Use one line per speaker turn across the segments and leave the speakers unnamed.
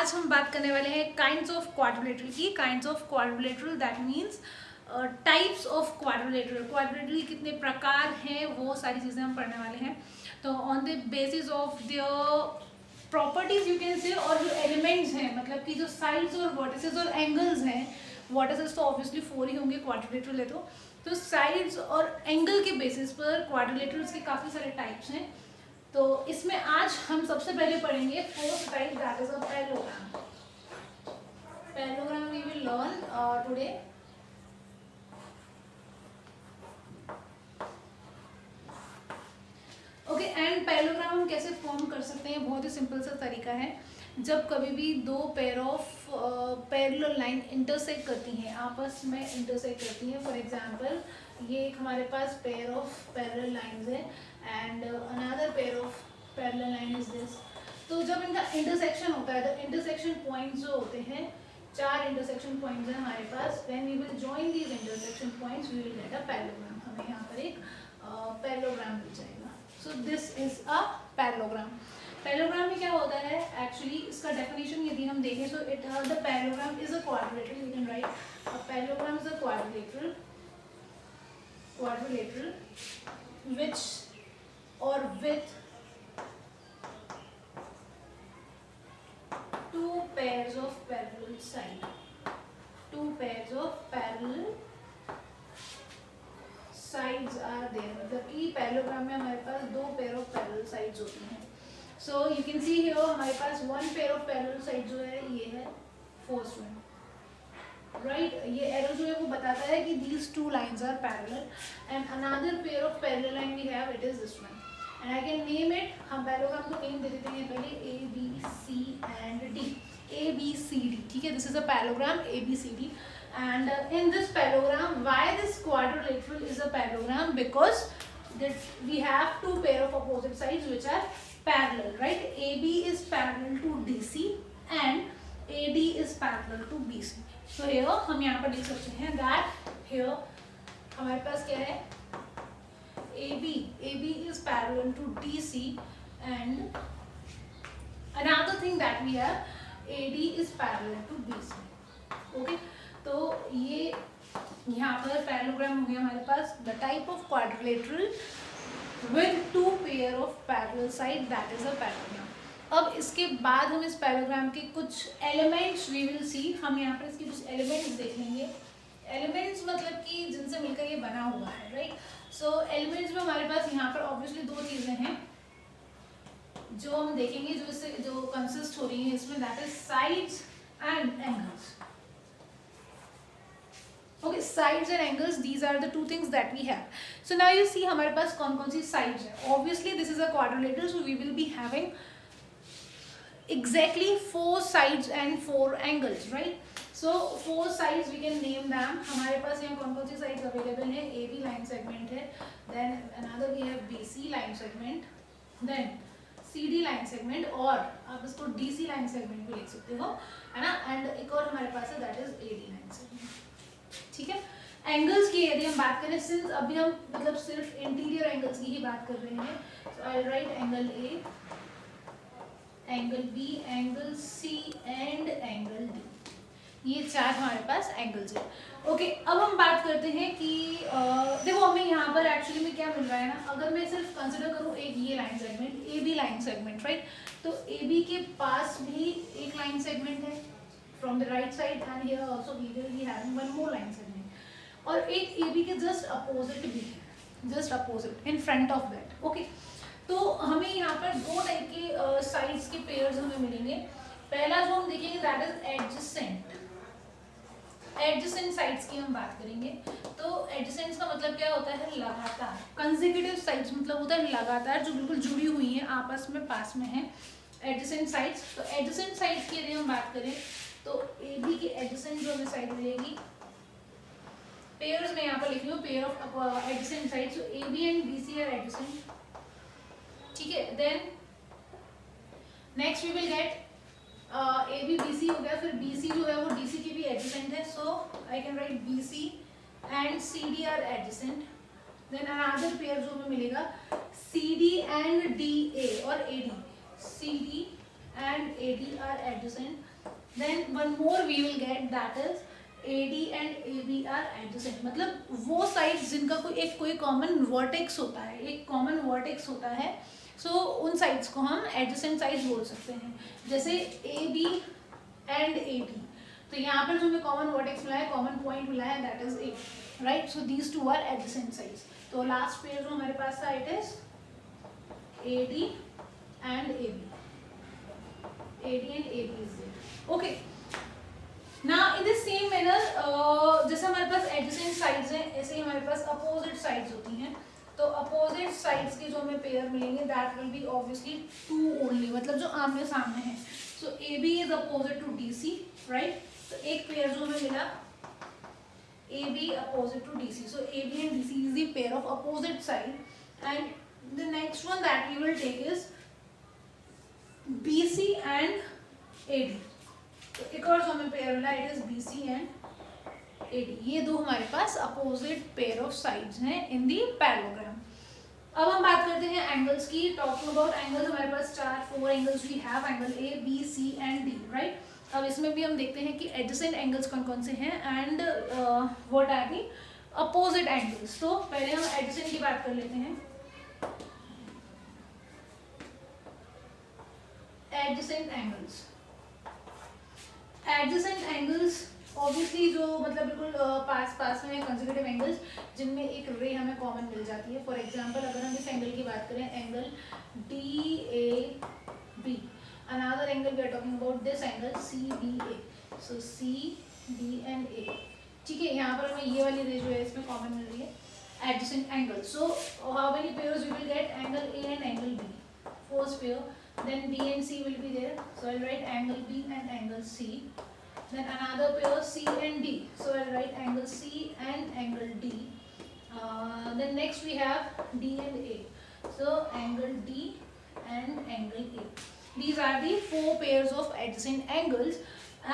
आज हम बात करने वाले हैं काइंड्स ऑफ क्वाड्रिलेटरल की। Kinds of quadrilateral that means types of quadrilateral. Quadrilateral कितने प्रकार हैं वो सारी चीज़ें हम पढ़ने वाले हैं। तो on the basis of the properties you can say, और जो एलिमेंट्स हैं मतलब कि जो साइड्स और वर्टिसेस और एंगल्स हैं, वर्टिसेस तो ऑब्वियसली 4 ही होंगे क्वाड्रिलेटरल है तो साइड्स और एंगल के बेसिस पर क्वाड्रिलेटरल्स के काफ़ी सारे टाइप्स हैं। तो इसमें आज हम सबसे पहले पढ़ेंगे first type that is a parallelogram. Parallelogram we will learn today. Okay, and parallelogram हम कैसे फॉर्म कर सकते हैं? बहुत ही सिंपल सा तरीका है। जब कभी भी दो pair of parallel line intersect करती हैं, आपस में इंटरसेक्ट करती हैं, फॉर एग्जांपल ये एक हमारे पास पेयर ऑफ पैरेलल लाइंस है and another pair of parallel line is this. तो जब इनका इंटरसेक्शन होता है, तो इंटरसेक्शन पॉइंट्स जो होते हैं, 4 इंटरसेक्शन पॉइंट्स हैं हमारे पास। When we will join these intersection points we will get a parallelogram. हमें यहाँ पर एक पैरेललोग्राम मिल जाएगा। So this is a parallelogram. Parallelogram में क्या होता है एक्चुअली, इसका डेफिनेशन यदि हम देखें तो it the parallelogram is a quadrilateral. You can write a parallelogram is a quadrilateral which or with two pairs of parallel side, two pairs of parallel sides are there। मतलब कि parallelogram में हमारे पास दो pair of parallel sides होती हैं। So you can see here हमारे पास one pair of parallel side जो है ये है फर्स्ट वन, राइट। ये एरो जो है वो बताता है कि these two lines are parallel and another pair of parallel line we have, it is this one and I can name it। हम पैरेललोग्राम को नेम दे देते हैं पहले A B C and D, A B C D, ठीक है। this is a parallelogram A B C D and in this parallelogram, why this quadrilateral is a parallelogram? Because that we have two pair of opposite sides which are parallel, right। AB is parallel to DC and AD is parallel to BC। So here हम यहाँ पर लिख सकते हैं that here हमारे पास क्या है, AB is parallel to DC and another thing that we have, AD is parallel to BC। okay, तो ये यहाँ पर पैरेललोग्राम हो गया हमारे पास। the type of quadrilateral with two pair of parallel side, that is a parallelogram। अब इसके बाद हम इस पैरेललोग्राम के कुछ एलिमेंट्स वी विल सी। हम यहाँ पर इसके कुछ एलिमेंट्स देख लेंगे। एलिमेंट्स मतलब कि जिनसे मिलकर ये बना हुआ है, राइट। सो एलिमेंट्स में हमारे पास यहाँ पर ऑब्वियसली दो चीज़ें हैं जो हम देखेंगे, जो इससे जो कंसिस्ट हो रही है इसमें, that is sides and angles. Okay, sides and angles, these are the two things that we have. So now you see हमारे पास कौन कौन सी साइड्स है। Obviously this is a quadrilateral, so we will be having exactly 4 sides and 4 angles, right। so 4 sides we can name them। हमारे पास यहाँ कौन कौन सी sides available है? AB line segment है, then another we have BC line segment, then CD line segment, और आप इसको DC line segment भी लिख सकते हो, है ना। and एक और हमारे पास है that is AD line segment, ठीक है। एंगल्स की यदि हम बात करें, सिंस अभी हम मतलब सिर्फ इंटीरियर एंगल्स की ही बात कर रहे हैं, so I'll write angle A, angle B, angle C and angle D। ये 4 हमारे पास एंगल्स है। ओके, अब हम बात करते हैं कि देखो हमें यहाँ पर एक्चुअली में क्या मिल रहा है ना, अगर मैं सिर्फ कंसिडर करूँ एक ये line segment AB line segment, right. तो AB के पास भी एक लाइन सेगमेंट है from the right side and here also we will be having one more line segment, और एक AB के जस्ट अपोजिट भी है, just opposite in front of that. Okay, तो हमें यहाँ पर दो टाइप के साइड्स के पेयर्स हमें मिलेंगे। पहला जो हम देखेंगे that is adjacent. Adjacent sides की हम बात करेंगे। तो एडजेसेंट का मतलब क्या होता है? लगातार। कंसेक्यूटिव साइड्स मतलब होता है लगातार, जो बिल्कुल जुड़ी हुई हैं, आपस में पास में हैं, एडजेसेंट साइड्स। तो एडजेसेंट साइड्स की यदि हम बात करें तो AB के एडजेसेंट जो हमें साइड मिलेगी, पेयर्स में यहाँ पर लिख लो, pair of adjacent sides. So AB and BC are adjacent, ठीक है। Then next we will get AB BC हो गया, फिर BC जो है वो DC के भी एडजेसेंट है, so I can write BC and CD are adjacent. Then another pair जो हमें मिलेगा CD एंड DA और AD, CD and AD are adjacent. Then one more we will get, that is AD and AB are adjacent. मतलब वो sides जिनका कोई common vertex होता है, एक कॉमन वर्टेक्स होता है, सो उन साइड्स को हम एडजेसेंट साइड्स बोल सकते हैं. जैसे AB एंड AD, तो यहाँ पर जो हमें कॉमन वर्टेक्स मिला है, कॉमन पॉइंट मिला है, that is A, right. So these two are adjacent sides. तो लास्ट पेयर जो हमारे पास था, it is AD and AB. AD and AB is there. Okay. Now in the same manner, जैसे हमारे पास adjacent sides हैं, ऐसे ही हमारे पास opposite sides होती हैं. तो opposite sides के जो हमें पेयर मिलेंगे, that will be obviously two only, मतलब जो आमने सामने हैं. So AB is opposite to DC, right? तो एक पेयर जो हमें मिला, AB opposite to DC. So AB and DC is the pair of opposite side. And the next one that we will take is BC and AD. तो एक और जो हमें पेयर मिला, it is BC and AD. ये दो हमारे पास अपोजिट पेयर ऑफ साइड्स हैं इन दी पैरेललोग्राम. अब हम बात करते हैं एंगल्स की. टॉकिंग अबाउट एंगल्स, हमारे पास 4 angles we have, angle A, B, C and D, right. अब इसमें भी हम देखते हैं कि एडजेसेंट एंगल्स कौन कौन से हैं and what are the opposite angles. तो पहले हम एडजेसेंट की बात कर लेते हैं. Adjacent angles, adjacent angles obviously जो मतलब बिल्कुल पास में कंसेक्यूटिव एंगल्स जिनमें एक रे हमें कॉमन मिल जाती है. फॉर एग्जांपल अगर हम इस एंगल की बात करें, angle DAB, another angle we are talking about this angle CDA. So CD and A, ठीक है. यहाँ पर हमें ये वाली रे जो है इसमें कॉमन मिल रही है, adjacent angle. So how many pairs we will get, angle A and angle B, first pair. Then B and C will be there, so I'll write angle B and angle C. Then another pair C and D, so I'll write angle C and angle D. Then next we have D and A, so angle D and angle A. These are the 4 pairs of adjacent angles.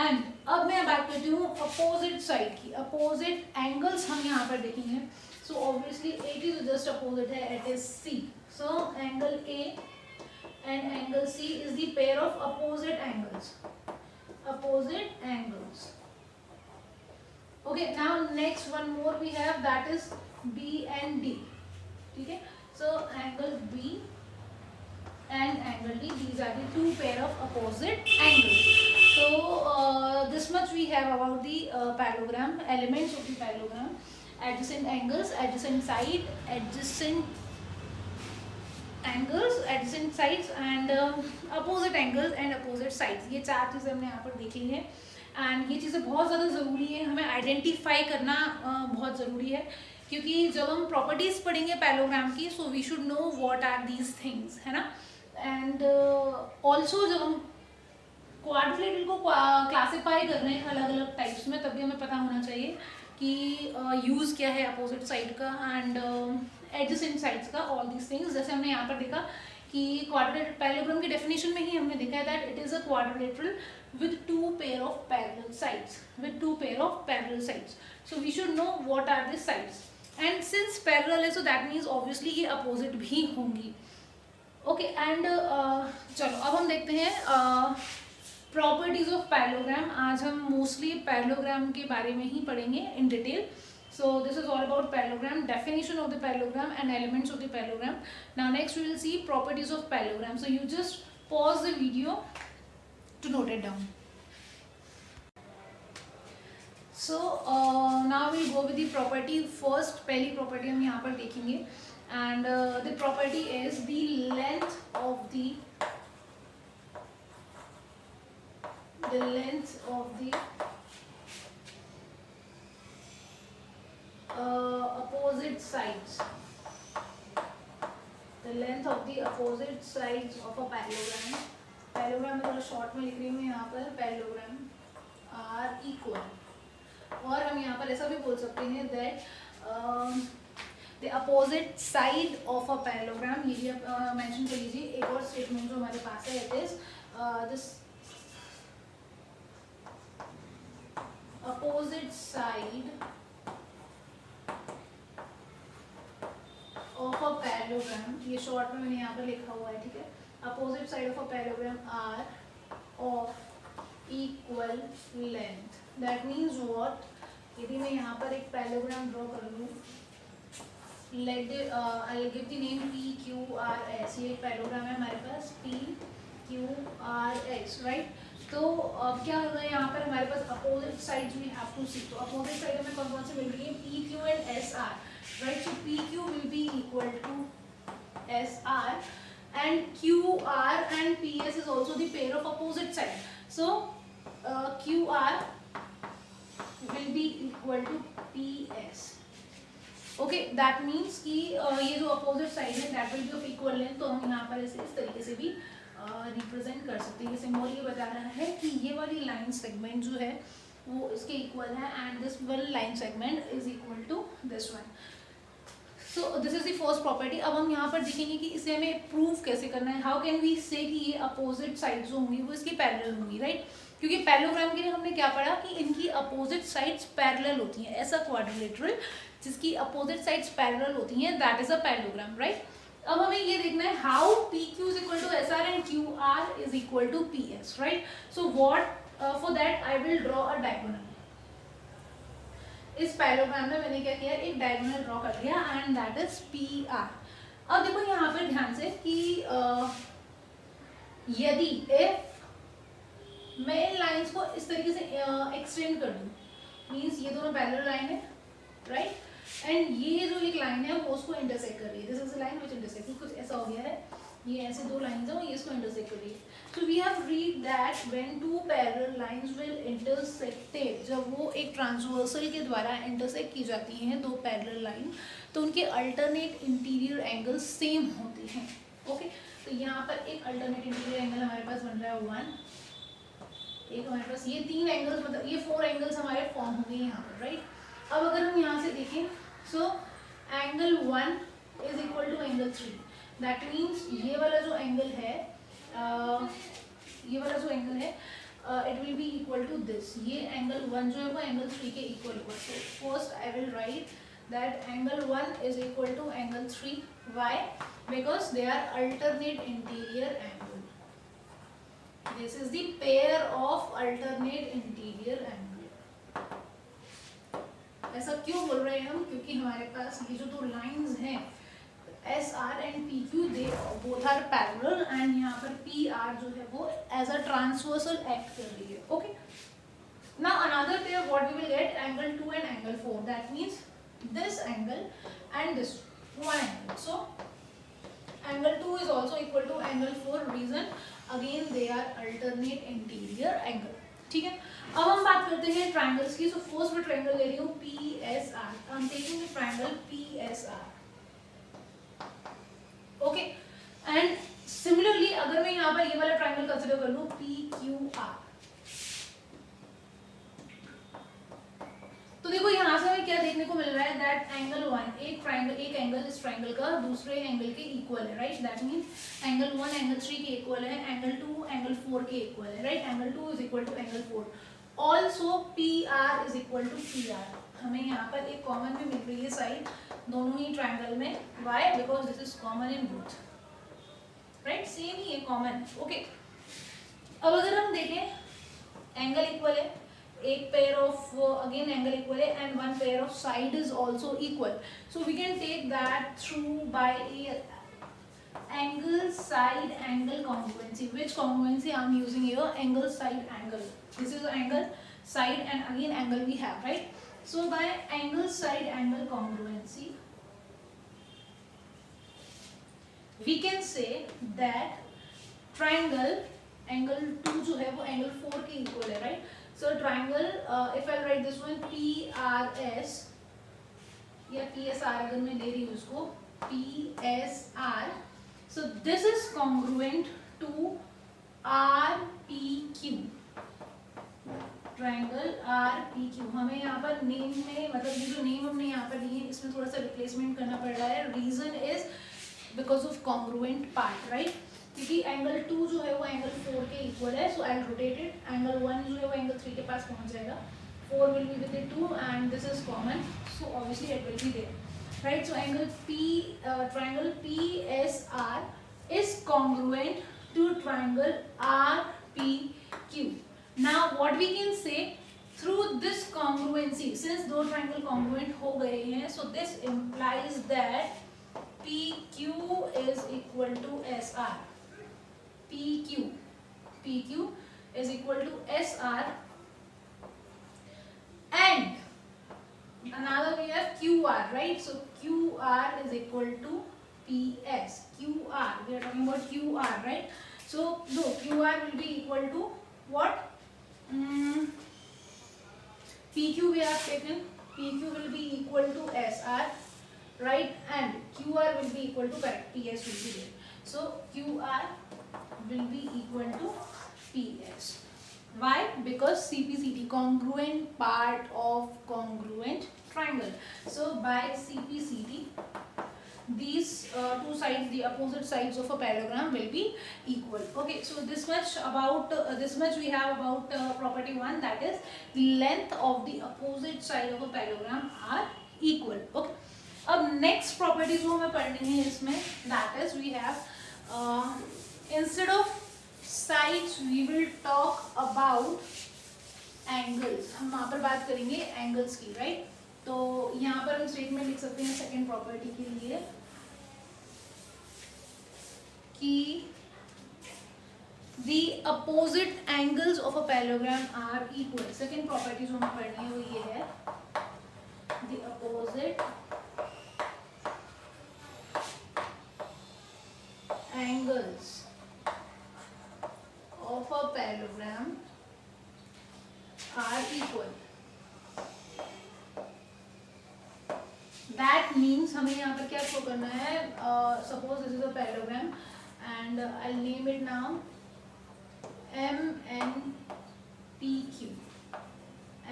And अब मैं बात करती हूँ opposite side की. Opposite angles हम यहाँ पर देखेंगे. So obviously AD जो just opposite है, it is C. So angle A and angle C is the pair of opposite angles. Opposite angles. Okay, now next one more we have, that is B and D. Okay, so angle B and angle D, these are the 2 pair of opposite angles. So this much we have about the parallelogram, elements of the parallelogram, adjacent angles, adjacent side, adjacent angles, adjacent sides and opposite angles and opposite sides. ये 4 चीज़ें हमने यहाँ पर देखी हैं. And ये चीज़ें बहुत ज़्यादा ज़रूरी है, हमें आइडेंटिफाई करना बहुत ज़रूरी है, क्योंकि जब हम प्रॉपर्टीज़ पढ़ेंगे पैरेललोग्राम की, so we should know what are these things, है ना. एंड ऑल्सो जब हम क्वाड्रिलेटरल को क्लासीफाई कर रहे हैं अलग अलग टाइप्स में, तभी हमें पता होना चाहिए कि यूज़ क्या है अपोजिट साइड का एंड एडजेसेंट साइड्स का, ऑल दीज थिंग्स. जैसे हमने यहाँ पर देखा कि क्वाड्रिलेटरल पैरेललोग्राम की डेफिनेशन में ही हमने देखा है that it is a quadrilateral with 2 pair of parallel sides, with 2 pair of parallel sides. So we should know what are the sides, and since parallel है, so that means obviously ये opposite भी होंगी. Okay, and चलो अब हम देखते हैं properties of parallelogram. आज हम मोस्टली पैरेललोग्राम के बारे में ही पढ़ेंगे in detail. So this is all about parallelogram, definition of the parallelogram and elements of the parallelogram. Now next we will see properties of parallelogram. So you just pause the video to note it down. So now we'll go with the property first. पहली property हम यहाँ पर देखेंगे, and the property is the length of the opposite sides. The length of the opposite sides of a parallelogram. Parallelogram में थोड़ा short में लिख रही हूँ यहाँ पर, पैरेललोग्राम आर इक्वल. और हम यहाँ पर ऐसा भी बोल सकते हैं that the opposite side of a parallelogram. ये भी आप मेंशन कर लीजिए. एक और स्टेटमेंट जो हमारे पास है, it is this opposite side of a parallelogram. ये शॉर्ट में मैंने यहाँ पर लिखा हुआ है, ठीक है. Opposite side of a parallelogram are of equal length. That means what, यदि मैं यहाँ पर एक पैरेललोग्राम ड्रॉ कर लूँ, let I give the name P Q R S, ये एक पैरेललोग्राम है हमारे पास P Q R S, right. तो अब क्या होगा, यहाँ पर हमारे पास opposite sides we have to see. तो अपोजिट साइड हमें कौन कौन से मिल रही है, P Q and S R, right. So P Q will be equal to S R and QR and PS is also the pair of opposite side. So QR will be equal to PS. Okay, that means कि ये जो opposite side है that will be of equal length, तो हम यहाँ पर इसे इस तरीके से भी रिप्रेजेंट कर सकते हैं। ये सिंबल ये बता रहा है कि ये वाली लाइन सेगमेंट जो है वो इसके इक्वल है and this one line segment is equal to this one. So this is the first property. अब हम यहाँ पर देखेंगे कि इसे हमें प्रूव कैसे करना है। हाउ कैन वी से कि ये अपोजिट साइड्स जो होंगी वो इसकी पैरेलल होंगी, राइट। क्योंकि पैरेललोग्राम के लिए हमने क्या पढ़ा कि इनकी अपोजिट साइड्स पैरेलल होती हैं। ऐसा क्वाड्रिलेटरल जिसकी अपोजिट साइड्स पैरेलल होती हैं that is a parallelogram, right. अब हमें ये देखना है how P Q is equal to S R and Q R is equal to P S, right. So what for that I will draw a diagonal. इस parallelogram में मैंने क्या किया, एक डायगोनल ड्रॉ कर दिया and that is P R. अब देखो यहाँ पर ध्यान से कि यदि इफ मैं इन लाइंस को इस तरीके से एक्सटेंड कर दूं, मींस ये दोनों पैरेलल लाइन है, राइट, एंड ये जो एक लाइन है वो उसको इंटरसेक्ट कर रही है। This is a line which intersect, कुछ ऐसा हो गया है, ये ऐसे दो लाइंस हैं ये इसको इंटरसेक्ट कर रही है। So we have read that when two parallel lines will intersected, जब वो एक ट्रांसवर्सल के द्वारा इंटरसेक्ट की जाती हैं दो पैरेलल लाइन, तो उनके अल्टरनेट इंटीरियर एंगल्स सेम होते हैं। ओके, तो यहाँ पर एक अल्टरनेट इंटीरियर एंगल हमारे पास बन रहा है 1, एक हमारे पास ये 3 एंगल्स, मतलब ये 4 एंगल्स हमारे फॉर्म हो गए यहाँ पर, राइट। अब अगर हम यहाँ से देखें, so angle 1 is equal to angle 3, that means ये वाला जो एंगल है, ये वाला जो एंगल है it will be equal to this. ये एंगल 1 जो है वो एंगल 3 के इक्वल होगा। So first I will write that angle 1 is equal to angle 3। Why? Because they are alternate interior angle. This is the pair of alternate interior angle. ऐसा क्यों बोल रहे हैं हम? क्योंकि हमारे पास ये जो दो लाइंस हैं S R and P Q, they both are parallel and यहाँ पर पी आर जो है वो एज अ ट्रांसवर्सल एक्ट कर रही है। Okay, now another pair what we will get, angle 2 and angle 4, that means this angle and this one angle. So angle 2 is also equal to angle 4. Reason again they are alternate interior angle. ठीक है, अब हम बात करते हैं triangles की। So first मैं triangle ले रही हूँ PSR. I'm taking the triangle PSR. Okay, and similarly अगर मैं यहाँ पर ये वाला ट्रायंगल कंसिडर कर लूँ PQR, तो देखो यहाँ से हमें क्या देखने को मिल रहा है दैट एंगल 1, एक एंगल इस ट्रायंगल का दूसरे एंगल के इक्वल है, right. That means angle 1 angle 3 के इक्वल है, एंगल 2 एंगल 4 के इक्वल है, right. Angle 2 is equal to angle 4। Also PR is equal to PR। हमें यहाँ पर एक कॉमन भी मिल रही है साइड दोनों ही ट्रायंगल में। Why? Because this is common in both, right, same ही है, कॉमन। ओके, अब अगर हम देखें एंगल इक्वल है, एक pair of again angle equal है and one pair of side is also equal, so we can take that through by angle side angle congruency. Which congruency I am using here? Angle side angle. This is angle side and again angle we have, right? So by angle side angle congruency we can say that triangle angle 2 जो है वो angle 4 के equal है, right? So triangle if I write this one PRS या PSR अगर मैं ले रही हूँ उसको PSR, so this is congruent to RPQ, triangle RPQ। हमें यहाँ पर नेम में, मतलब ये जो नेम हमने यहाँ पर लिए हैं इसमें थोड़ा सा रिप्लेसमेंट करना पड़ रहा है। Reason is because of congruent part, right. क्योंकि एंगल 2 जो है वो एंगल 4 के इक्वल है, so I will rotate it. Angle 1 जो है वो एंगल 3 के पास पहुंच जाएगा, 4 will be with 2 and this is common, so obviously it will be there, right. So angle triangle PSR is congruent to triangle RPQ. Q. Now what we can say, through this congruency, since दो triangle congruent हो गए हैं, so this implies that PQ is equal to SR. PQ is equal to SR, and another we have QR, right? So QR is equal to PS. QR, we are talking about QR, right? So no, QR will be equal to what? PQ we have taken. PQ will be equal to SR, right? And QR will be equal to, correct, PS will be there. So QR will be equal to PS. Why? Because CPCT, congruent part of congruent triangle. So by CPCT, these two sides, the opposite sides of a parallelogram will be equal. Okay, so this much about this much we have about property 1, that is the length of the opposite side of a parallelogram are equal. Okay, अब next property जो हमें पढ़नी है इसमें, that is we have instead of sides we will talk about angles. हम वहाँ पर बात करेंगे angles की, right? तो यहाँ पर हम स्टेटमेंट लिख सकते हैं सेकेंड प्रॉपर्टी के लिए कि the opposite angles of a parallelogram are equal. Second property जो हमें पढ़नी है वो ये है, the opposite angles of a parallelogram are equal. That means हमें यहाँ पर क्या शो करना है, suppose this is a parallelogram and I'll name it now MNPQ.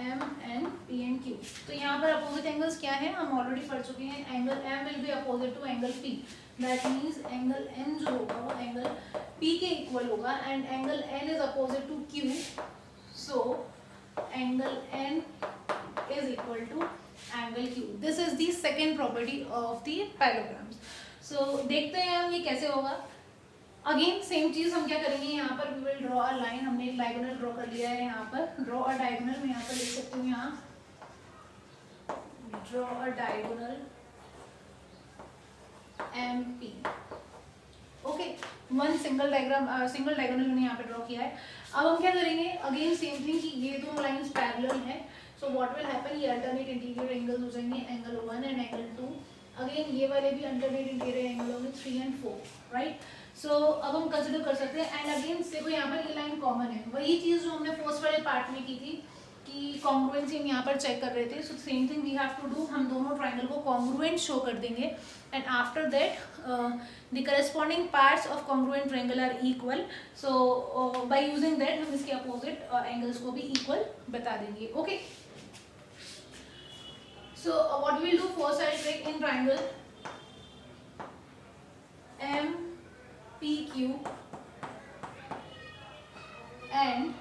MNPQ. तो यहाँ पर opposite angles क्या है, हम already पढ़ चुके हैं. Angle M will be opposite to angle P. That means angle N जो होगा वो angle P के equal होगा and angle N is opposite to Q. So angle N is equal to angle Q. This is the second property of the parallelograms. So देखते हैं हम ये कैसे होगा. अगेन सेम चीज हम क्या करेंगे, यहाँ पर we will draw a line. हमने एक डायगोनल ड्रॉ कर लिया है यहाँ पर. Draw a diagonal, मैं यहाँ पर लिख सकती हूँ यहाँ draw a diagonal MP. Okay, one single diagonal मैंने यहाँ पे ड्रॉ किया है. अब हम क्या करेंगे, अगेन सेम थिंग कि ये दोनों लाइंस पैरेलल हैं. सो व्हाट विल हैपन, ये अल्टरनेट इंटीरियर एंगल्स हो जाएंगे, एंगल 1 एंड एंगल 2. अगेन ये वाले भी अल्टरनेट इंटीरियर एंगल होंगे 3 एंड 4, राइट. सो अब हम कंसिडर कर सकते हैं. एंड अगेन देखो यहाँ पर ये लाइन कॉमन है, वही चीज़ जो हमने फर्स्ट वाले पार्ट में की थी कि कॉन्ग्रुएंसी हम यहाँ पर चेक कर रहे थे. So same thing we have to do, हम दोनों ट्राइंगल को कॉन्ग्रुएंट शो कर देंगे and after that the corresponding parts of congruent triangle are equal. So by using that हम इसके opposite angles को भी equal बता देंगे. Okay, so what we will do, four side break in triangle MPQ and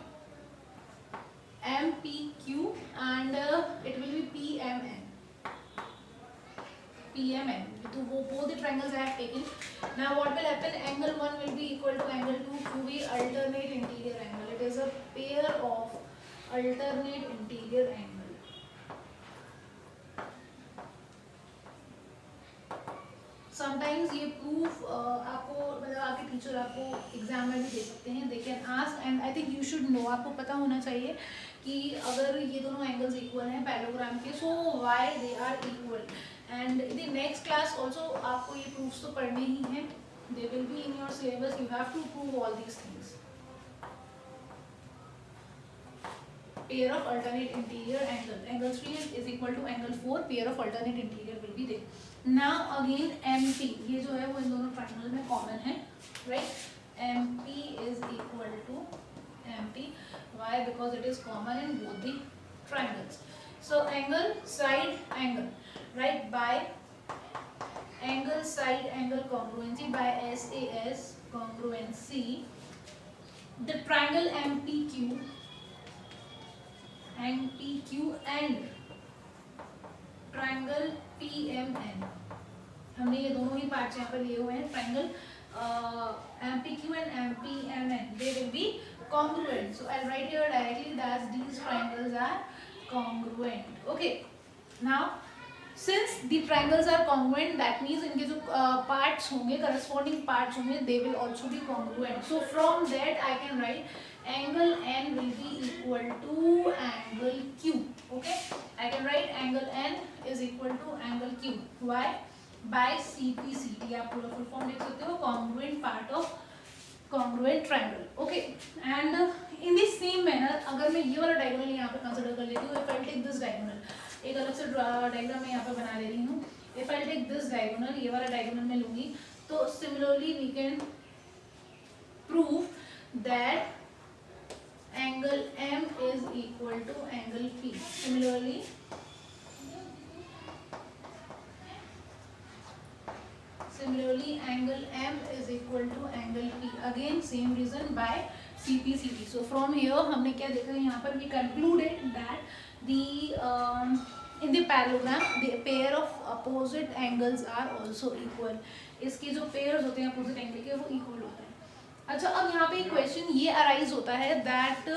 MPQ and it will be PMN. So both the triangles I have taken. Now what will happen, angle 1 will be equal to angle 2 to be alternate interior angle. It is a pair of alternate interior angle. Sometimes ये proof आपको मतलब आपके teacher आपको exam में भी दे सकते हैं. They can ask and I think you should know, आपको पता होना चाहिए कि अगर ये दोनों एंगल्स इक्वल हैं पैरेललोग्राम के, so why they are equal. And in the next class also आपको ये proofs तो पढ़ने ही हैं. They will be in your syllabus. You have to prove all these things. Pair of alternate interior angle. Angle 3 is equal to angle 4. Pair of alternate interior will be there. Now again MP. ये जो है वो इन दोनों triangle में common है, right? MP is equal to MP. Why? Because it is common in both the triangles. So angle, side, angle. Right, by angle, side, angle congruency, by SAS congruency, the triangle MPQ and triangle PMN, हमने ये दोनों ही parts यहाँ पर लिए हुए हैं. Triangle MPQ and PMN, they will be congruent. So I'll write here directly that these triangles are congruent. Okay. Now, since the triangles are congruent, that means इनके जो parts होंगे, corresponding parts होंगे, they will also be congruent. So from that I can write angle N will be equal to angle Q. Okay, I can write angle N is equal to angle Q. Why? By CPCT. आप पूरा full form देख सकते हो, congruent part of congruent triangle. Okay, and in the same manner, अगर मैं ये वाला diagonal यहाँ पे consider कर लेती हूँ, if I take this diagonal, एक अलग से डायग्राम मैं यहाँ पे बना ले रही हूँ. If I take this diagonal, ये वाला diagonal मैं लूँगी, तो similarly we can prove that angle M is equal to angle P. Similarly, angle M is equal to angle P. Again, same reason by CPCT. So from here, हमने क्या देखा यहाँ पर? We concluded that in the parallelogram, the pair of opposite angles are also equal. इसके जो pairs होते हैं opposite angle के, वो equal होते हैं. अच्छा, अब यहाँ पे एक क्वेश्चन ये अराइज होता है दैट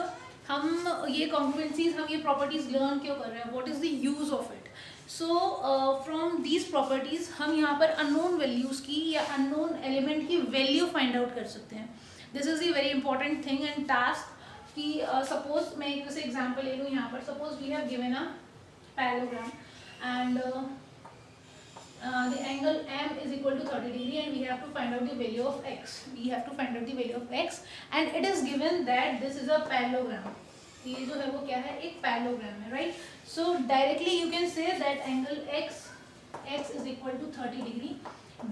हम ये कॉन्ग्रुएंसीज, हम ये प्रॉपर्टीज लर्न क्यों कर रहे हैं, what is the use of it. So from these properties हम यहाँ पर अननोन वैल्यूज की या अननोन एलिमेंट की वैल्यू फाइंड आउट कर सकते हैं. This is the very important thing and task कि सपोज मैं एक जैसे एग्जाम्पल ले लूँ यहाँ पर. Suppose we have given a parallelogram and the angle M is equal to 30 degree and we have to find out the value of x. We have to find out the value of x and it is given that this is a parallelogram. ये जो है वो क्या है, एक parallelogram है, right? So directly you can say that angle x is equal to 30 degree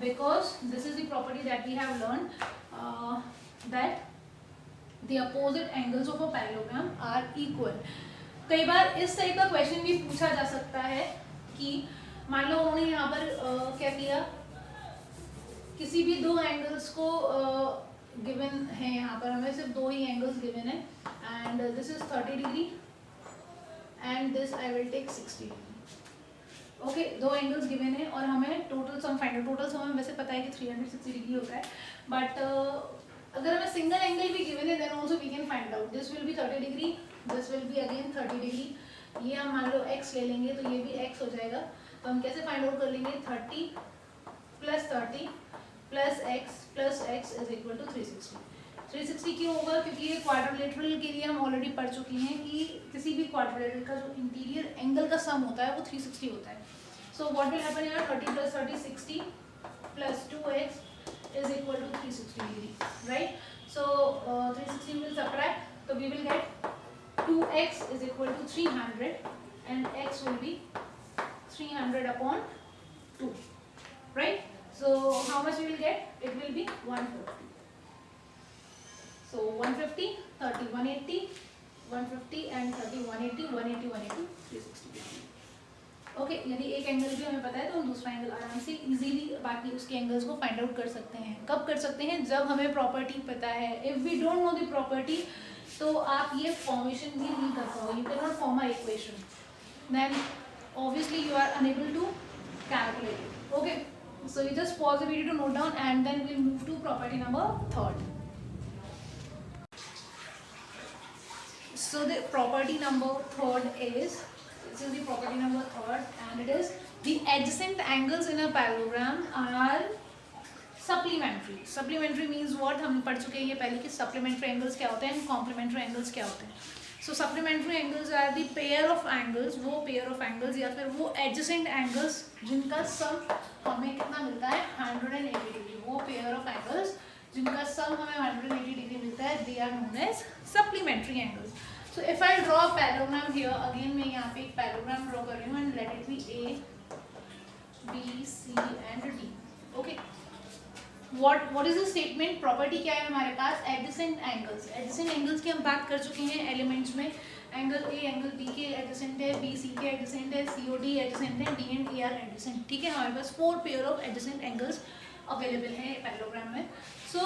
because this is the property that we have learned that the opposite angles of a parallelogram are equal. कई बार इस type का question भी पूछा जा सकता है कि मान लो उन्होंने यहाँ पर क्या किया, किसी भी दो एंगल्स को गिवन है, यहाँ पर हमें सिर्फ दो ही एंगल्स गिवन है and this is 30 degree and this I will take 60 degree. Okay, दो एंगल्स गिवन है और हमें total sum find out. Total sum हमें वैसे पता है कि 360 डिग्री होता है, बट अगर हमें सिंगल एंगल भी गिवन है then also we can find out. This will be 30 degree, this will be again 30 degree. ये हम मान लो x ले लेंगे तो ये भी x हो जाएगा. तो हम कैसे फाइंड आउट कर लेंगे, 30 plus x is equal to 360. 360 क्यों होगा, क्योंकि ये क्वाड्रिलेटरल के लिए हम ऑलरेडी पढ़ चुके हैं कि किसी भी क्वाड्रिलेटरल का जो इंटीरियर एंगल का सम होता है वो 360 होता है. So what will happen here, 30 plus 30 60 plus 2x is equal to 360 degree, right. So 360 will subtract, तो we will get 2x is equal to 300 and x will be 300 upon 2, right? So how much we will get? It will be 150. So 150, 30, 180, 150 and 30, 180, 180, 180, 360. Okay, यदि एक angle भी हमें पता है तो हम दूसरा एंगल आराम से इजीली बाकी उसके एंगल्स को फाइंड आउट कर सकते हैं. कब कर सकते हैं, जब हमें प्रॉपर्टी पता है. If we don't know the property तो आप ये फॉर्मेशन भी नहीं कर पाओगे. You can not form a equation, then obviously you are unable to calculate it. Okay, so you just pause the video to note down and then we'll move to property number 3. So the property number 3 is, this is the property number 3 and it is the adjacent angles in a parallelogram are supplementary. Supplementary means what, हम पढ़ चुके हैं ये पहले कि supplementary angles क्या होते हैं, complementary angles क्या होते हैं. So supplementary angles are the pair of angles, वो pair of angles या फिर वो adjacent angles जिनका sum हमें कितना मिलता है, 180 डिग्री. वो pair of angles जिनका sum हमें 180 डिग्री मिलता है, they are known as supplementary angles. So if I draw a parallelogram here, again मैं यहाँ पे एक parallelogram draw कर रही हूँ and let it be A, B, C and D. Okay. What is the statement? Property क्या है हमारे पास, adjacent angles. Adjacent angles की हम बात कर चुके हैं elements में. Angle A, angle B के adjacent है, B C के adjacent है, C O D adjacent है, D and E are adjacent. ठीक है, हमारे पास 4 pair of adjacent angles available है parallelogram में. So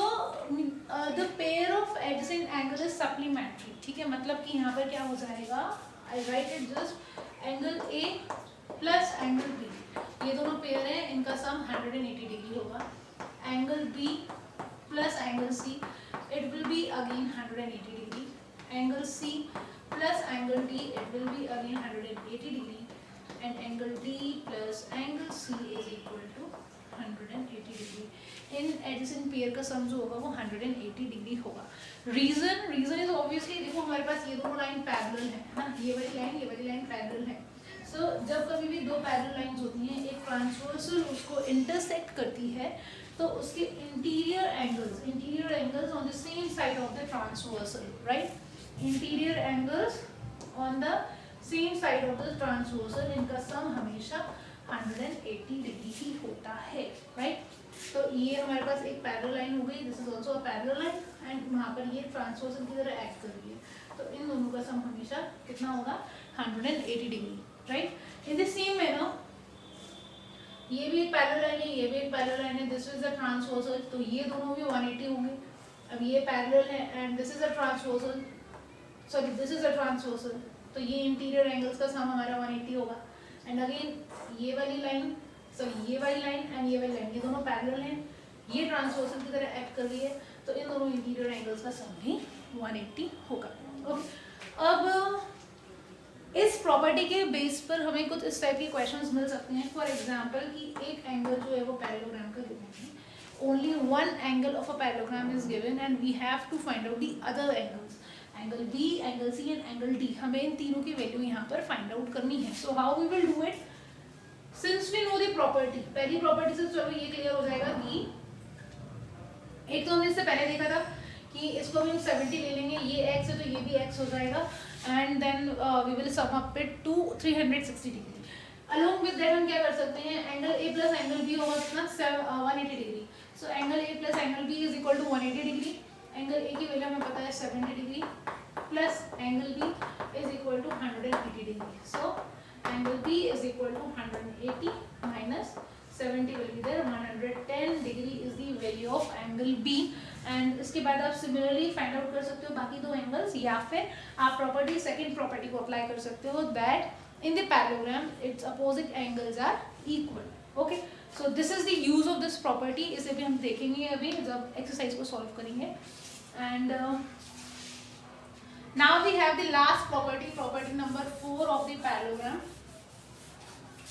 the pair of adjacent angle is supplementary. ठीक है, मतलब कि यहाँ पर क्या हो जाएगा, I write it just angle A plus angle B. ये दोनों पेयर हैं, इनका सम 180 डिग्री होगा. Angle B plus angle C, it will be again 180 degree. angle C plus angle D, it will be again 180 degree, and angle D plus angle C is equal to 180 degree. In adjacent pair का सम जो होगा वो 180 degree होगा. Reason is obviously, देखो हमारे पास ये दोनों line parallel है ना, ये वाली लाइन पैरेलल है. सो जब कभी भी दो पैरेलल लाइंस होती हैं, एक ट्रांसवर्सल उसको इंटरसेक्ट करती है, तो उसके interior angles on the same side of the transversal, right, interior angles on the same side of the transversal, इनका सम हमेशा 180 डिग्री ही होता है, राइट. तो ये हमारे पास एक पैरेलल लाइन हो गई, this is also a parallel line, and वहाँ पर ये ट्रांसवर्सल की तरह एक्ट कर रही है, तो इन दोनों का सम हमेशा कितना होगा, 180 degree, right. In the same manner ये भी एक पैरेलल लाइन है, ये भी एक पैरेलल लाइन है, दिस इज द ट्रांसवर्सल, तो ये दोनों भी 180 होंगे. अब ये पैरेलल है and this is a transversal, sorry this is a transversal, तो ये इंटीरियर एंगल्स का सम हमारा 180 होगा. एंड अगेन ये वाली लाइन, सॉरी ये वाली लाइन एंड ये वाली लाइन, ये दोनों पैरेलल हैं, ये ट्रांसवर्सल की तरह एक्ट कर रही है, तो इन दोनों इंटीरियर एंगल्स का सम भी 180 होगा. ओके, अब इस प्रॉपर्टी के बेस पर हमें कुछ इस टाइप के क्वेश्चंस मिल सकते हैं. फॉर एग्जांपल कि एक एंगल जो है वो पैरेललोग्राम का गिवन है, only one angle of a parallelogram is given and we have to find out the other angles, angle B, angle C and angle D. हमें इन तीनों की वैल्यू यहाँ पर फाइंड आउट करनी है. So how we will do it, since we know the property, पहली property से चलो ये क्लियर हो जाएगा कि एक तो हमने इससे पहले देखा था कि इसको हम 70 ले लेंगे, ये x है तो ये भी x हो जाएगा, and then we will sum up it to 360 degree. Along with that हम क्या कर सकते हैं, angle a plus angle b होगा कितना, 180 degree. So angle a plus angle b is equal to 180 degree. Angle a की वैल्यू हमें पता है 70 degree plus angle b is equal to 180 degree. So angle B is equal to 180 minus 70 will be there, 110 degree is the value of angle B. and इसके बाद आप similarly find out कर सकते हो बाकी दो angles, या फिर आप property second property को apply कर सकते हो that in the parallelogram its opposite angles are equal. okay, so this is the use of this property. इसे भी हम देखेंगे अभी जब exercise को solve करेंगे. and now we have the last property number 4 of the parallelogram.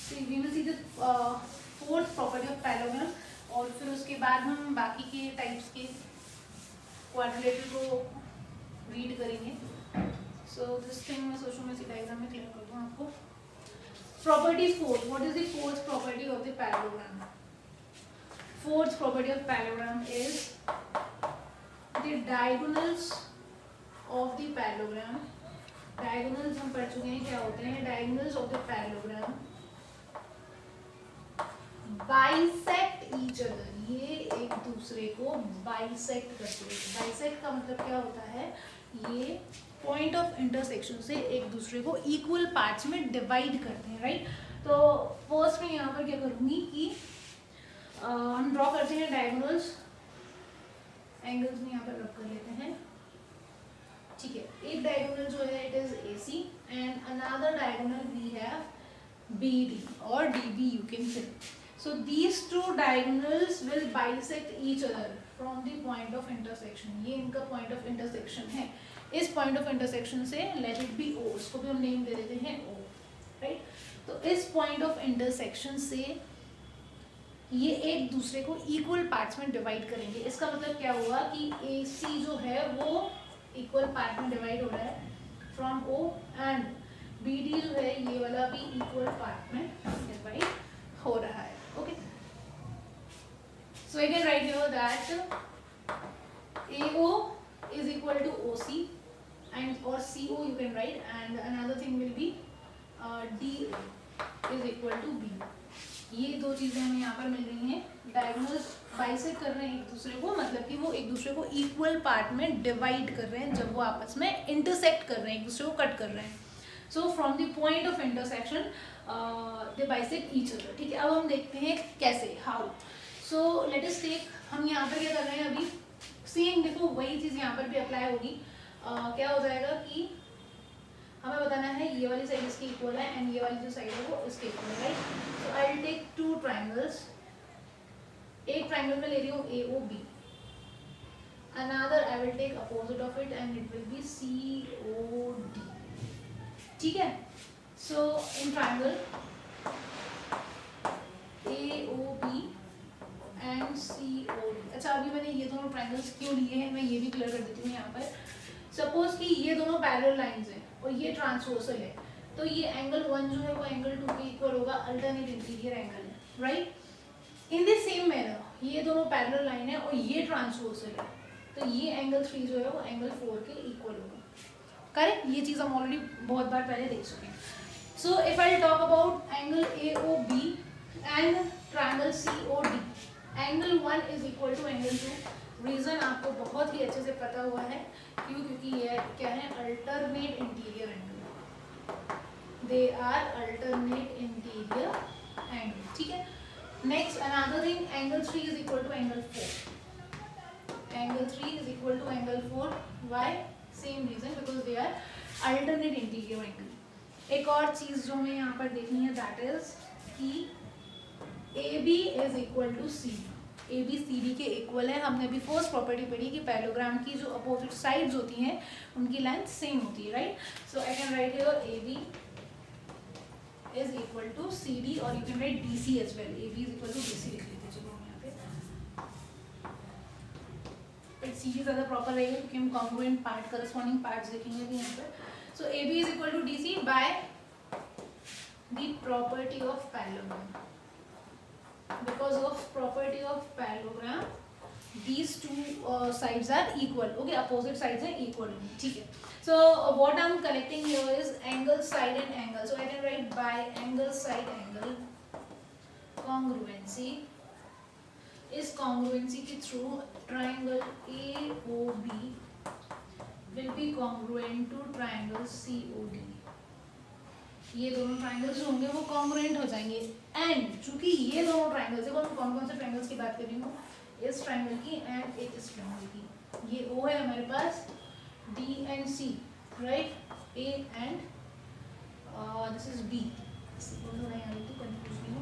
So we will see the fourth property of parallelogram, और फिर उसके बाद हम बाकी के टाइप्स के क्वाड्रिलेटरल को रीड करेंगे. सो दिस थिंग मैं सोचूं मैं सीधा एग्जाम में क्लियर कर दूं आपको. Property 4, what is the fourth property of the parallelogram? Fourth property of parallelogram is the diagonals of the parallelogram. Diagonals हम पढ़ चुके हैं क्या होते हैं. Diagonals of the parallelogram bisect each other, ये एक दूसरे को बाइसेक्ट करते हैं. बाइसेक्ट का मतलब क्या होता है, ये पॉइंट ऑफ इंटरसेक्शन से एक दूसरे को इक्वल पार्ट्स में डिवाइड करते हैं, राइट. तो फर्स्ट में यहाँ पर क्या करूँगी कि हम ड्रॉ करते हैं डायगोनल्स, एंगल्स में यहाँ पर रब कर लेते हैं. ठीक है, एक डायगोनल जो है it is AC and another diagonal we have BD और DB you can say. So these two diagonals will bisect each other from the point of intersection. ये इनका point of intersection है. इस point of intersection से let it be O, इसको भी हम name दे देते हैं O, right? तो इस point of intersection से ये एक दूसरे को equal parts में divide करेंगे. इसका मतलब क्या हुआ कि AC जो है वो equal part में divide हो रहा है from O, and BD जो है ये वाला भी equal part में divide हो रहा है. Okay, so I can write here that AO is equal to OC and or CO you can write, and another thing will be DA is equal to B. ये दो चीजें हमें यहाँ पर मिल रही हैं. डायगोनल्स बाइसेक्ट कर रहे हैं एक दूसरे को, मतलब कि वो एक दूसरे को इक्वल पार्ट में डिवाइड कर रहे हैं जब वो आपस में इंटरसेक्ट कर रहे हैं, एक दूसरे को कट कर रहे हैं. So from the point of intersection they bisect each other. ठीक है, अब हम देखते हैं कैसे, how. So let us take, हम यहाँ पर क्या कर रहे हैं अभी, सेम देखो वही चीज़ यहाँ पर भी अप्लाई होगी. क्या हो जाएगा कि हमें बताना है ये वाली साइड इसकी इक्वल है एंड ये वाली जो साइड है वो इसके इक्वल है, right. So I will take two triangles. एक ट्राइंगल में ले रही हूँ AOB. another I will take opposite of it and it will be COD. ठीक है. So in triangle AOB and COD. अच्छा, अभी मैंने ये दोनों ट्राइंगल्स क्यों लिए हैं मैं ये भी क्लियर कर देती हूँ यहाँ पर. सपोज कि ये दोनों पैरेलल लाइंस हैं और ये ट्रांसवर्सल है, तो ये एंगल 1 जो है वो एंगल 2 के इक्वल होगा, अल्टरनेट इंटीरियर एंगल है, right. In the same manner ये दोनों पैरेलल लाइन है और ये ट्रांसवर्सल है, तो ये एंगल 3 जो है वो एंगल 4 के इक्वल होगा. करेक्ट. ये चीज़ हम ऑलरेडी बहुत बार पहले देख चुके हैं. So if I talk about angle AOB and triangle COD, angle 1 is equal to angle 2. Reason आपको बहुत ही अच्छे से पता हुआ है, क्यों? क्योंकि ये क्या है, alternate interior angle. They are alternate interior angle. ठीक है. Next another thing, angle 3 is equal to angle 4. Angle 3 is equal to angle 4. Why? Same reason, because they are alternate interior angle. एक और चीज जो हमें यहाँ पर देखनी है, that is कि AB is equal to CD. AB CD के इक्वल है. हमने अभी फर्स्ट प्रॉपर्टी पढ़ी कि पैरेललोग्राम की जो अपोजिट साइड्स होती हैं उनकी लेंथ सेम होती है, right. So I can write here AB is equal to CD, और you can write DC as well. AB is equal to DC लिख लेते. चलो हम यहाँ पे CD ज़्यादा प्रॉपर रहेगा क्योंकि हम कॉन्ग्रुएंट पार्ट, करस्पॉन्डिंग पार्ट्स देखेंगे भी यहाँ पर. सो AB is equal to DC by the property of parallelogram. Because of property of parallelogram, these two sides are equal. Okay, opposite sides are equal. ठीक है. So what I'm collecting here is angle, side and angle. So I can write by angle, side, angle. Congruency is congruency के through triangle AOB will be congruent to triangle COD. ये दोनों triangles जो होंगे वो congruent हो जाएंगे. And चूंकि ये दोनों ट्राइंगल्स है, कौन कौन से ट्राइंगल्स की बात कर रही हूँ, इस ट्राइंगल की एंड एक इस ट्राइंगल की. ये O है हमारे पास, D and C, right. A and this is B. बोलो नहीं आ रही तो कंफ्यूज नहीं हो.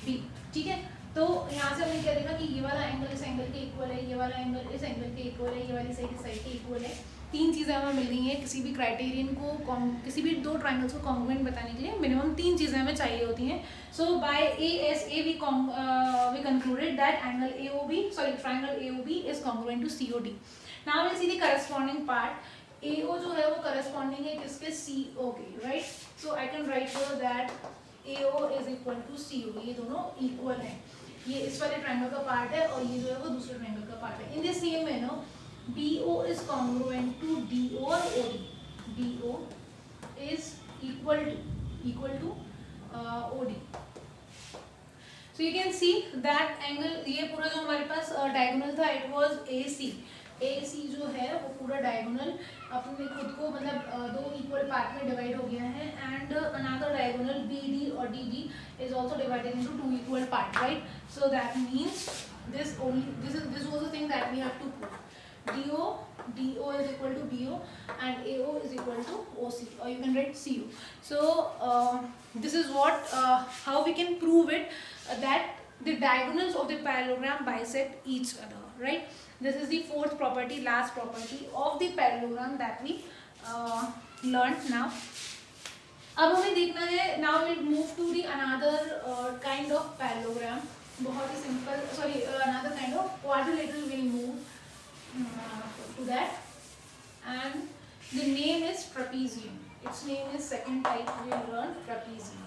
B. ठीक है. तो यहाँ से हमने क्या देखा कि ये वाला एंगल इस एंगल के इक्वल है, ये वाला एंगल इस एंगल के इक्वल है, ये वाली साइड इस साइड के इक्वल है. तीन चीज़ें हमें मिल गई हैं. किसी भी क्राइटेरियन को, किसी भी दो ट्राइंगल्स को कॉन्ग्रुएंट बताने के लिए मिनिमम तीन चीज़ें हमें चाहिए होती हैं. So by ASA we concluded that angle triangle AOB is congruent to COD. Now will see the corresponding part. AO जो है वो करस्पॉन्डिंग है किसके, CO के, राइट. So I can write here that AO is equal to CO. ये दोनों equal हैं. ये इस वाले ट्राइंगल का पार्ट है और ये जो है वो दूसरे ट्राइंगल का पार्ट है. In the same manner BO is congruent to DO or OD. BO is equal to OD. So you can see that angle, ये पूरा जो हमारे पास diagonal था, it was AC. AC जो है वो पूरा diagonal अपने खुद को मतलब दो equal part में divide हो गया है, and another diagonal BD or DD is also divided into two equal parts, right? So that means this was the thing that we have to prove. DO is equal to BO and AO is equal to OC, or you can write CU. So this is what how we can prove it, that the diagonals of the parallelogram bisect each other, right? This is the fourth property, last property of the parallelogram that we learned now. अब हमें देखना है, now we'll move to the another kind of parallelogram. बहुत ही simple, another kind of quadrilateral we'll move to that, and the name is trapezium. Its name is second type we will learn, trapezium.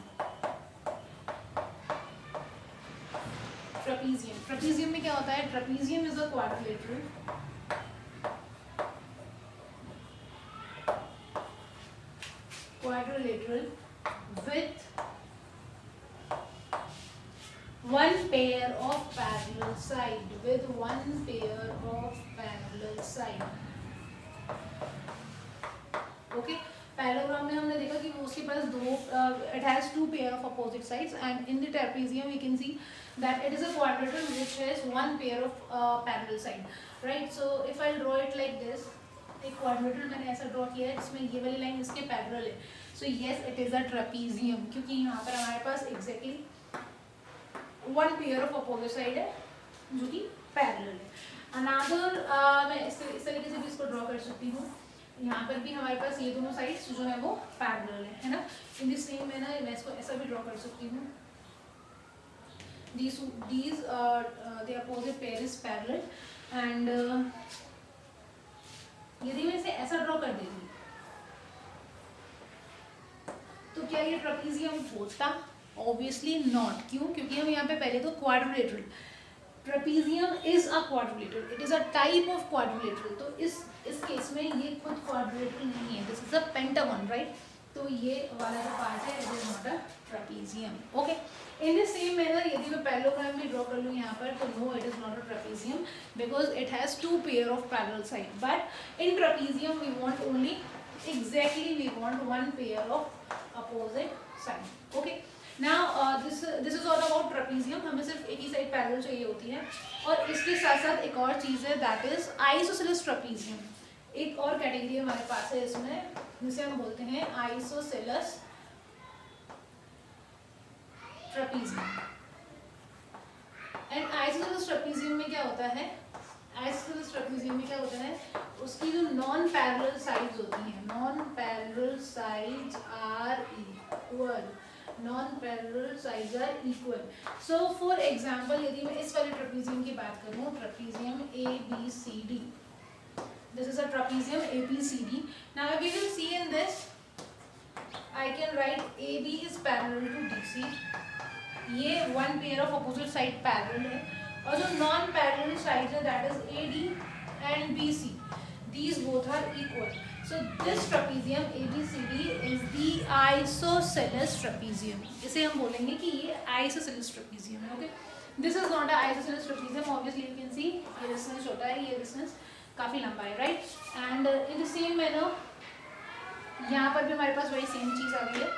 Trapezium में क्या होता है? Trapezium is a quadrilateral with one pair of parallel side, okay. Parallelogram में हमने देखा कि वो उसके पास दो, it has two pair of opposite sides, and in the trapezium we can see that it is a quadrilateral which has one pair of parallel side, right. So if I draw it like this, एक quadrilateral मैंने ऐसा draw किया है जिसमें ये वाली line इसके parallel है. So yes, it is a trapezium, क्योंकि यहाँ पर हमारे पास exactly one pair of opposite side है जो कि पैरेलल है. अनादर मैं इस तरीके से भी इसको ड्रॉ कर सकती हूँ। यहाँ पर भी हमारे पास ये दोनों साइड्स जो है वो पैरेलल है ना। इन दिस सेम मैनर मैं इसको ऐसा भी ड्रॉ कर सकती हूँ। these the opposite pair is parallel and यदि मैं इसे ऐसा ड्रॉ कर देती तो क्या ये ट्रेपेजियम होता? Obviously not. क्यों? क्योंकि हम यहाँ पे पहले तो quadrilateral, trapezium is a quadrilateral, it is a type of quadrilateral. तो इस केस में ये खुद क्वाड्रिलेटरल नहीं है, this is a pentagon, right. तो ये वाला जो पार्ट है it is not a trapezium. Okay, in the same manner यदि मैं पैरेललोग्राम भी ड्रॉ कर लूँ यहाँ पर, तो no it is not a trapezium because it has two pair of parallel side. But in trapezium we want only exactly we want one pair of opposite side. Okay, now this is all about trapezium। हमें सिर्फ एक ही side parallel चाहिए होती है। और इसके साथ साथ एक और चीज़ है दैट इज आइसोसेलेस ट्रेपेजियम। एक और कैटेगरी हमारे पास है इसमें जिसे हम बोलते हैं isosceles trapezium. And isosceles trapezium में क्या होता है? आइसोसेलेस ट्रेपेजियम में क्या होता है? उसकी जो नॉन पैरेलल साइड्स होती हैं, non parallel sides are equal, non parallel sides are equal. So for example यदि मैं इस वाले ट्रेपेजियम की बात करूं, trapezium ABCD, this is a trapezium ABCD। Now we will see in this I can write AB is parallel to DC। ये one pair of opposite side parallel है और जो नॉन पैरेलल साइड्स है that is AD and BC, these both are equal. So this trapezium ABCD is the isosceles trapezium. इसे हम बोलेंगे कि ये isosceles trapezium है। Okay, this is not a isosceles trapezium, obviously you can see ये distance छोटा है, ये distance काफी लंबा है, right? And in the same manner यहाँ पर भी हमारे पास वही सेम चीज़ आ गई है।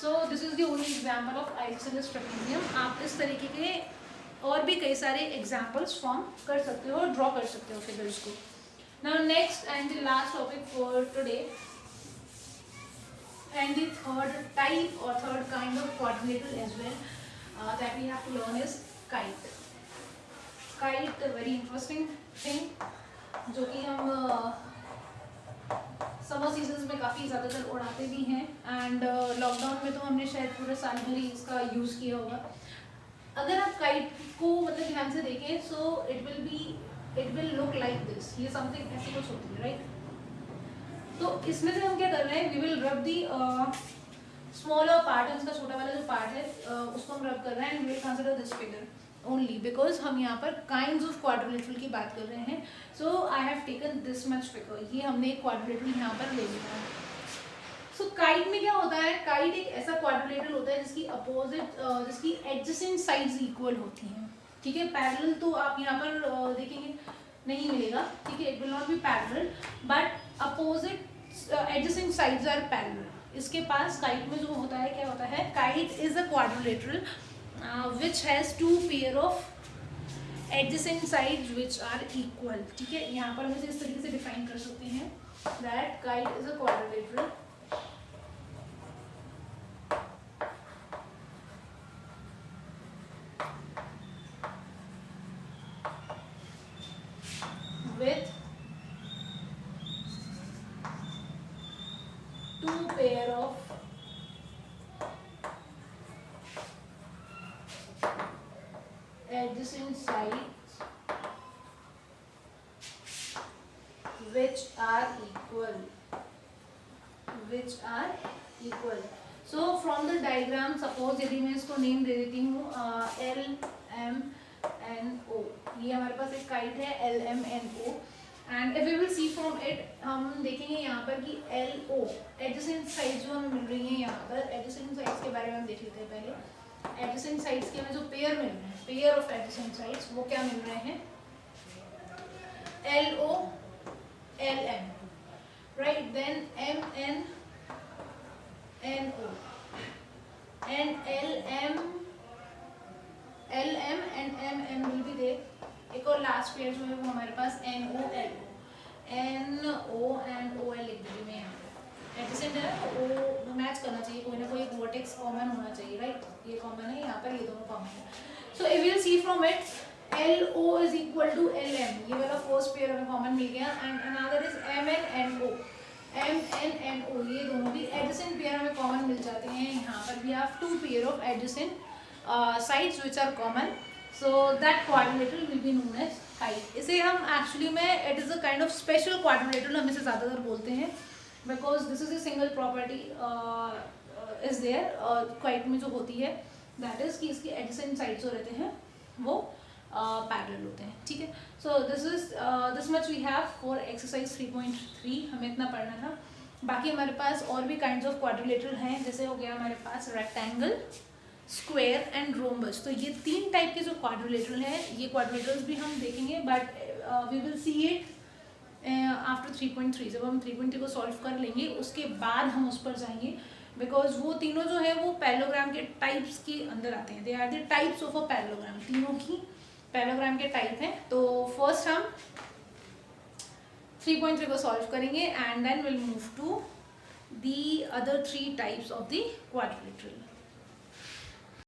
So this is the only example of isosceles trapezium। आप इस तरीके के और भी कई सारे एग्जाम्पल्स फॉर्म कर सकते हो और ड्रॉ कर सकते हो फिगर्स को। Now next and the last topic for today and the third type or third kind of quadrilateral as well that we have to learn is kite. Kite a very interesting thing जो कि हम summer seasons में काफ़ी ज़्यादातर उड़ाते भी हैं and lockdown में तो हमने शायद पूरे साल भर ही इसका यूज़ किया होगा। अगर आप काइट को मतलब ध्यान से देखें so it will look like this, ये समथिंग ऐसी कुछ होती है, राइट। तो इसमें से हम क्या कर रहे हैं, वी विल रब दी स्मॉलर पार्ट, इसका छोटा वाला जो पार्ट है उसको हम रब कर रहे हैं and we will consider this figure only because हम यहाँ पर काइंड्स ऑफ क्वाड्रिलेटरल की बात कर रहे हैं। So I have taken this much figure, ये हमने एक क्वाड्रिलेटरल यहाँ पर ले लिया है। सो काइट में क्या होता है, काइट एक ऐसा क्वाड्रिलेटरल होता है जिसकी अपोजिट जिसकी एडजेसेंट साइड्स इक्वल होती हैं, ठीक है। पैरेलल तो आप यहाँ पर देखेंगे नहीं मिलेगा, ठीक है, it will not be parallel but opposite adjacent sides are parallel. इसके पास काइट में जो होता है क्या होता है, kite is a quadrilateral which has two pair of adjacent sides which are equal, ठीक है। यहाँ पर हम इसे इस तरीके से डिफाइन कर सकते हैं that kite is a quadrilateral with two pair of adjacent sides which are equal, so from the diagram suppose यदि मैं इसको नेम दे देती हूँ L M N O, ये हमारे पास एक काइट है L M N O and if we will see from it हम देखेंगे यहाँ पर कि L O एडजेसेंट साइड्स जो हमें मिल रही हैं, यहाँ पर एडजेसेंट साइड्स के बारे में हम देख लेते हैं पहले। एडजेसेंट साइड्स के हमें जो पेयर मिल रहे हैं, पेयर ऑफ एडजेसेंट साइड्स, वो क्या मिल रहे हैं, L O L M, right, then M N N O and L M and M N will be there। एक और लास्ट पेयर जो है वो हमारे पास N O L and O L लिख दीजिए मैं यहाँ पे। एडजेसेंट है ना, वो मैच करना चाहिए, कोई ना कोई एक वर्टेक्स कॉमन होना चाहिए, राइट, ये कॉमन है यहाँ पर, ये दोनों कॉमन है। So if will see from it LO is equal to LM, ये वाला फर्स्ट पेयर हमें कॉमन मिल गया, and another is MNNO, MNNO, ये दोनों भी एडजेसेंट पेयर हमें कॉमन मिल जाते हैं। यहाँ पर भी आप 2 pair of adjacent sides which are common, so that quadrilateral will be known as kite। इसे हम एक्चुअली में it is a kind of special quadrilateral हम इसे ज़्यादातर बोलते हैं, because this is a single property is there kite में जो होती है, दैट इज कि इसके एडजेसेंट साइड्स जो रहते हैं वो पैरेलल होते हैं, ठीक है। So this much we have for exercise 3.3, हमें इतना पढ़ना था। बाकी हमारे पास और भी काइंड्स ऑफ क्वाड्रिलेटरल हैं, जैसे हो गया हमारे पास रेक्टेंगल, स्क्वायर एंड रोम्बस। तो ये 3 टाइप के जो क्वाड्रिलेटरल हैं, ये क्वाड्रिलेटरल्स भी हम देखेंगे, but we will see it after 3.3। जब हम 3.3 को सॉल्व कर लेंगे उसके बाद हम उस पर जाएंगे, बिकॉज वो तीनों जो है वो पैरेललोग्राम के टाइप्स के अंदर आते हैं। They are the types of a parallelogram, तीनों ही पैरेललोग्राम के टाइप हैं। तो फर्स्ट हम 3.3 को सॉल्व करेंगे and then will move to the other 3 types of the quadrilateral.